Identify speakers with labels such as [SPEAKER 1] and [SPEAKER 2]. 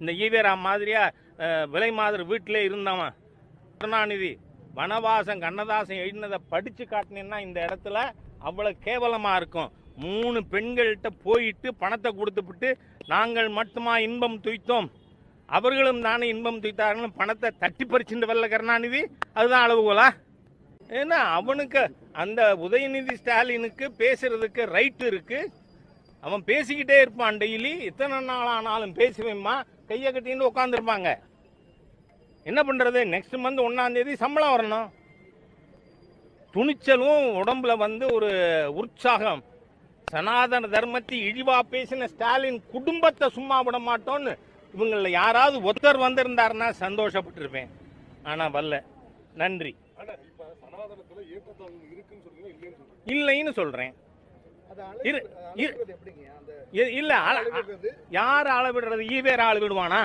[SPEAKER 1] இந்த ஈவேரா மாதிரியா விலை மாதிரி வீட்டிலே இருந்தவன் கருணாநிதி வனவாசம் கண்ணதாசன் எழுதினதை படித்து காட்டினேன்னா இந்த இடத்துல அவ்வளோ கேவலமாக இருக்கும். 3 பெண்கள்கிட்ட போயிட்டு பணத்தை கொடுத்துவிட்டு நாங்கள் மட்டுமா இன்பம் துய்த்தோம், அவர்களும் தானே இன்பம் துய்த்தார்கள், பணத்தை தட்டி பறிச்சுட்டு வரல கருணாநிதி. அதுதான் அளவுகோலா? ஏன்னா அவனுக்கு அந்த உதயநிதி ஸ்டாலினுக்கு பேசுறதுக்கு ரைட் இருக்கு. அவன் பேசிக்கிட்டே இருப்பான் டெய்லி. எத்தனை நாள் ஆனாலும் பேசுவேம்மா கையை கட்டின்னு உட்காந்துருப்பாங்க. என்ன பண்றது? நெக்ஸ்ட் மந்த் 1ஆம் தேதி சம்பளம் வரணும். துணிச்சலும் உடம்புல ஒரு உற்சாகம். சனாதன தர்மத்தை இழிவா பேசின ஸ்டாலின் குடும்பத்தை சும்மா விட மாட்டோம்னு இவங்கள யாராவது ஒருத்தர் வந்திருந்தாருன்னா சந்தோஷப்பட்டிருப்பேன். ஆனா வரல. நன்றி. இல்லைன்னு சொல்றேன். இல்ல யார் அளவிடுறது? ஈவேரா அளவிடுவானா?